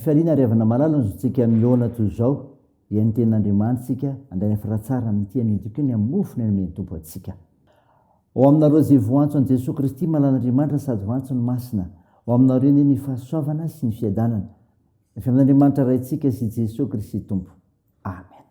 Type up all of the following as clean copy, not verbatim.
fifaliana riavana malala nzontsika miona toy izao dia ny ten'andriamanitsika andray afara tsara nytiany entiko ny amofony any meny tompo atsika. Ao aminareo zay voantso an' Jesosy Kristy malan'Andriamanitra sady voantso ny masina, ao aminareo ny fahasoavana sy ny fiadanana ny fiamin'Andriamanitra raintsika sy Jesosy Kristy tompo. Amen.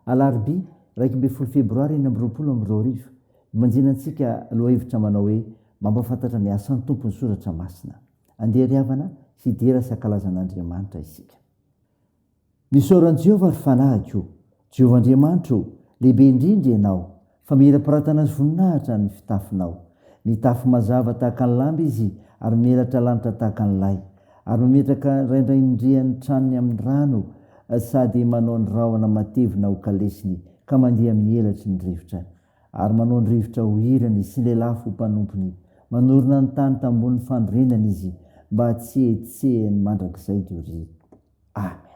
Alarobia 1 febroary 2022 manjinantsika aloha hevitra manao hoe mampafantatra ny asan'ny tompo ny soratra masina. Andeha riavana sy dera sy ankalazan'Andriamanitra isika. Misaoran'i Jehovah ary fanahiko, Jehovah Andriamanitra, lehibe indrindra ianao, fa mira-piratana azy voninahitra ny fitafinao. Mitafy mazava tahaka ny lamba izy ary melatra lanitra tahaka ny lay, ary mametraka raindraindrian'ny tranony amin'ny rano, sady manao ny rahona matevina ho kalesiny ka mandeha amin'ny elatry ny rivotra, ary manao ny rivotra ho hirany sy ilay lafo ho mpanompony, manorina ny tany tambony fandrinana izy mba tsy etsehany mandrakizay dory. Amen.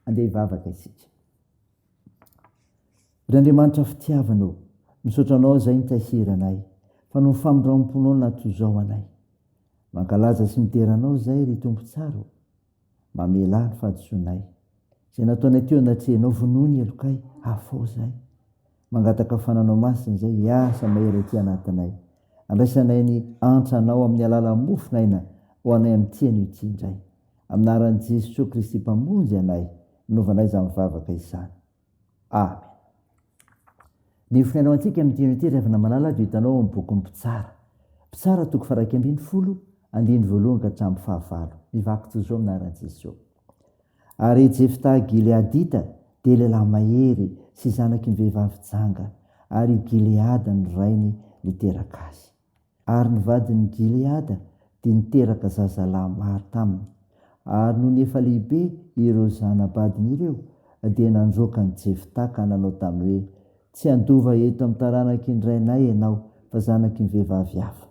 Andeha hivavaka isika. Ry Andriamanitra fitiavanao, misaotra anao izay nitahiranay, fa no famindramponao natoy izao anay. mankalaza sy miteranao zay ry tompo tsaro, mamela ny fahadisoanay zay nataonay teo anatrehanao vonoany alokay afao zay, mangataka fananao masiny zay hiasa mahery ty anatinay, andraisanay ny antranao amin'ny alalan'ny mofonaina ho anay amin'tiany ity indray, aminaran'i Jesosy Kristy mpamonjy anay, novanay za mivavaka izany. Amen. Ny finainao antsika amin'ity ity rehefa malala dia hitanao amin'ny boky Mpitsara. Mpitsara toko faha 20 andiny voalohany ka hatramin'ny 19. Mivaky toy izao aminaran'i Jesosy. Ary Jefta Gileadita dia lehilahy mahery sy zanaky ny vehivavy janga, ary Gileada ny rainy niteraka azy. Ary ny vadin'ny Gileada dia niteraka zazalahy maro taminy. Ary no nefa lehibe ireo zanabadiny ireo dia nandroaka ny Jefta ka nanao taminy hoe: tsy andova eto amin'ny taranaky ny rainay ianao fa zanaky ny vehivavy hafa.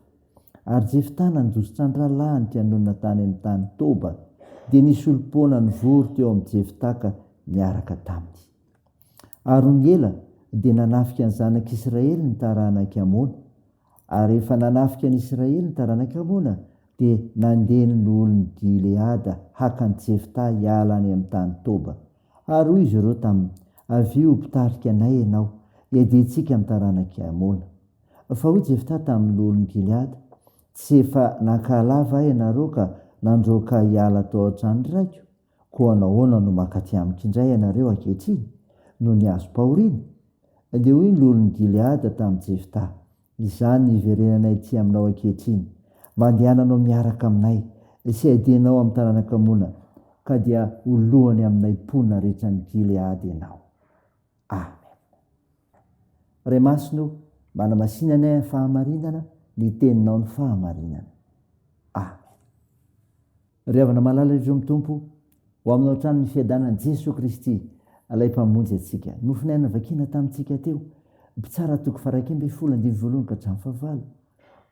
Ary Jefta nandositra ny rahalahy ty hanonona tany amin'ny tany Toba, dia nisy olom-poana ny vory teo amin'ny Jefta ka miaraka taminy. Ary ny ela dia nanafika ny zanak'Israely ny taranaky Amona. Ary rehefa nanafika ny Israely ny taranaky Amona dia nandeny ny olon'ny Gileada haka ny Jefta hiala any amin'ny tany Toba. Ary hoy izy ireo taminy: avio mpitarika anay ianao, hiadintsika amin'ny taranaky Amona. Fa hoy Jefta tamin'ny olon'ny Gileada: tsy efa nankahalava ianareo ka nandroaka hiala tao an-trano raiko, koa nahoana no mankaty amiko indray ianareo ankehitriny no ny azo pahoriana? Dia hoy ny olon'ny Gileada tamin'ny Jefta: izany ny iverenanay ty aminao ankehitriny, mandehananao miaraka aminay sy hiadinao amin'ny taranaky Amona, ka dia olohany aminay mponina rehetra ny Gileada ianao. Amen. Ray masino, manamasinanay ny fahamarinana, ny teninao ny fahamarinana. Amen. Ry havana malala ireo mitompo, ho aminao trano ny fiadanan'i Jesosy Kristy, alay mpamonjy atsika. Nofinaina vakina tamintsika teo, Mpitsara toko faha 20 andiny voalohany ka hatramin'ny 19.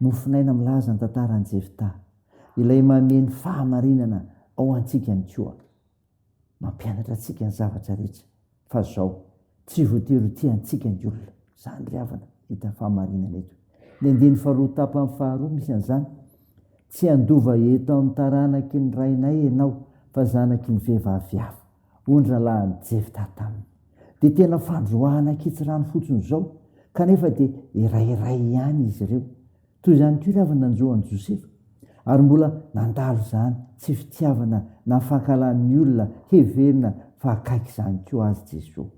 Nofinaina milaza ny tantaran'i Jefta, ilay mameny fahamarinana ao antsika ny koa. Mampianatra antsika ny zavatra rehetra. Fa zao, tsy voatery ty antsika ny olona. Zany ry havana, hita fahamarinana eto. Ny andiny faharoa tapany faharoa misy an'izany: tsy andova eto amin'ny taranaky ny rainay ianao fa zanaky ny vehivavy hafa. Ondra lahan'ny Jefta taminy. Dia tena fandroahana kitsy rano fotsiny zao, kanefa dia irairay ihany izy ireo. Toy izany koa ry havana nanjohan'i Josefa. Ary mbola nandalo izany tsy fitiavana na fankalan'ny olona heverina fa akaiky izany koa azy Jesosy.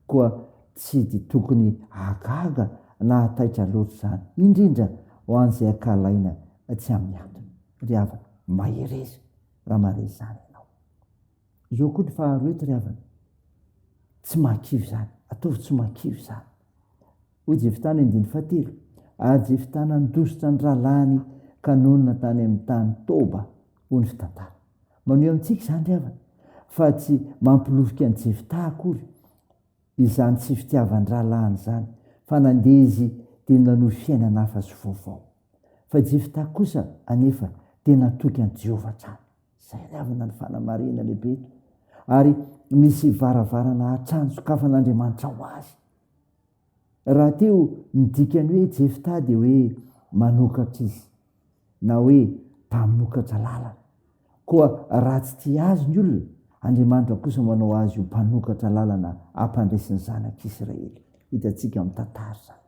Koa tsy dia tokony agaga na hataitra loatra izany, indrindra ho an'izay ankalaina tsy amin'ny antony. Ry havana, mahereza raha mare izany ianao. Izao koa ny faharoa eto ry havana, tsy mankivy izany, ataovy tsy mankivy izany. Hoy Jefta ny andiny fahatelo: ary Jefta nandositra ny rahalahiny ka nonona tany amin'ny tany Toba. Hoy ny fitantara. Maneho amintsika izany ry havana fa tsy mampilovika ny Jefta akory izany tsy fitiavany rahalahiny izany, fa nandeha izy dia nanohy fiainana hafa sy vaovao. Fa Jefta kosa anefa dia natoky an'i Jehovah hatrany. Zay ry havana ny fanamarena lehibe eto. Ary misy varavarana hatrany sokafan'Andriamanitra ho azy. Raha teo ny dikany hoe Jefta dia hoe manokatra izy, na hoe mpamokatra lalana. Koa raha tsy tia azy ny olona, Andriamanitra kosa manao azy ho mpanokatra lalana hampandresiny zanak'Israely. Hitantsika amin'ny tantara izany.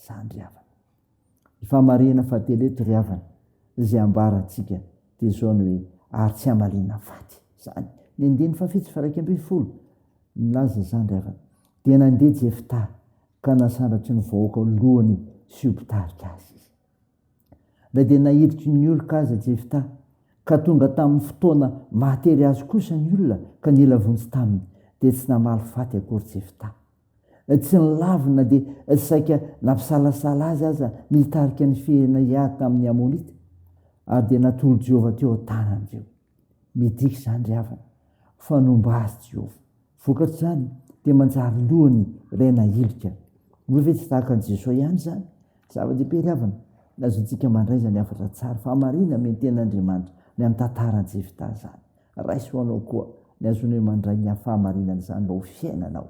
Zany ry havana. Ny fahamarinana fahatelo eto ry havana, izay ambarantsika dia izao ny hoe: ary tsy hamalina faty. Zany ny andiny fahafito faha 20 milaza izany ry havana. Dia nandeha Jefta ka nasandratra ny vahoaka lohany sy ho mpitarika azy izy. Dia nahiditry ny oloka aza Jefta, ka tonga tamin'ny fotoana mahatery azy kosa ny olona ka nila vonjy taminy, dia tsy namaly faty akory Jefta. Tsy nilavina dia saika nampisalasala azy aza nitarika ny fihena hiady tamin'ny Amonita, ary dia natolo Jehovah teo an-tanandreo. Midika izany ry havana, fanomba azy Jehovah. Vokatr' izany dia manjary lohany iray nahilika. Moa ve tsy tahaka an'i Jesosy ihany izany? Zava-dehibe ry havana, nazontsika mandraiza ny hafatra tsara fahamarinana amin'ny tenan'Andriamanitra ny amin'ny tantaran'i Jefta izany. Raisy ho anao koa ny azonao mandray ny fahamarinana izany mba ho fiainanao,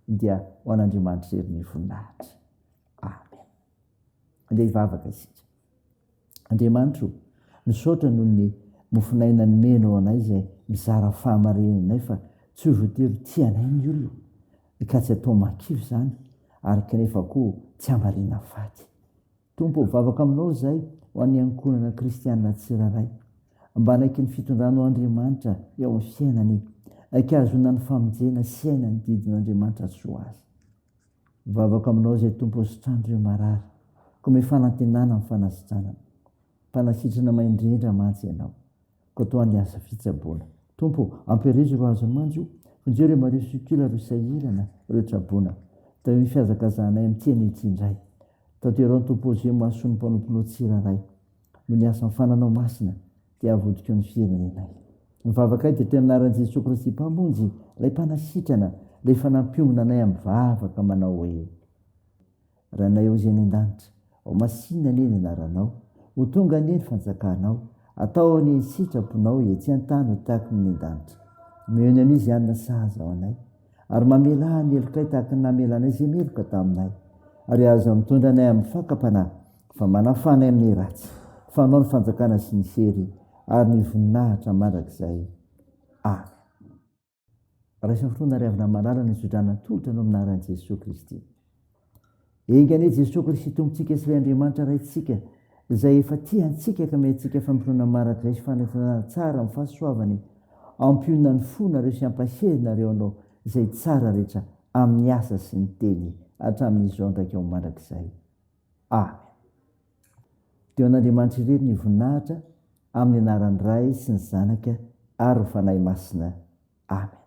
dia ho an'Andriamanitra hery ny voninahitra. Amen. Andeha hivavaka isika. Andriamanitra, misaotra noho ny mofinaina ny menao anay zay mizara fahamarinanay fa tsy ho voatery tianay ny olona ka tsy atao makivy zany ary kanefa koa tsy hamarina faty. Tompo vavaka aminao zay ho an'ny ankonana kristianina tsiraray mba anaiky ny fitondranao Andriamanitra eo amin'ny fiainany akazona ny famonjena sy aina ny didin'Andriamanitra soa azy. Vavaka aminao zay Tompo sitrandro marary ko mifanantenana amin'ny fanasitranana mpanasitrana maindrindra mantsy ianao ko toa ny asa fitsaboana. Tompo ampirizy ro azo manjo fonjeo ireo mario sikila ro sahirana ireo tsaboana tao ny fiazakazanay amin'ny tiany ity indray taterao ny Tompo zay mahasoa ny mpanomponao tsiraray no ny asa fananao masina dia avodiko ny firenenay. Mivavaka dia tena anaran'i Jesosy Kristy mpamonjy ilay mpanasitrana ilay fanampiomina anay amin'ny vavaka manao hoe ranay eo izay ny an-danitra ao masina anie ny anaranao ho tonga anie ny fanjakanao atao ny sitraponao etsy an-tany ho tahaka ny an-danitra miheno an'izy ihany na sahaza ao anay ary mamela ny elokay tahaka ny namelanay izay meloka taminay ary aza mitondra anay amin'ny fakapanahy fa manafanay amin'ny ratsy fanao ny fanjakana sy ny sery ary ny voninahitra mandrakizay. Amen. Raisiny fotoana riavina malala ny zodrana tolotra no aminaran'i Jesosy Kristy. Engane Jesosy Kristy tompontsika sy ilay Andriamanitra raintsika izay efa tiantsika ka mentsika fampirona marak'izay sy fanantenana tsara amin'ny fahasoavany ampionana ny fona reo sy ampaherina anao izay tsara rehetra amin'ny asa sy ny teny hatramin'izao ndraiky ao mandrakizay. Amen. Teo an'Andriamanitra irery ny voninahitra amin'ny anaran'ny Ray sy ny Zanaka ary ny Fanahy Masina. Amen.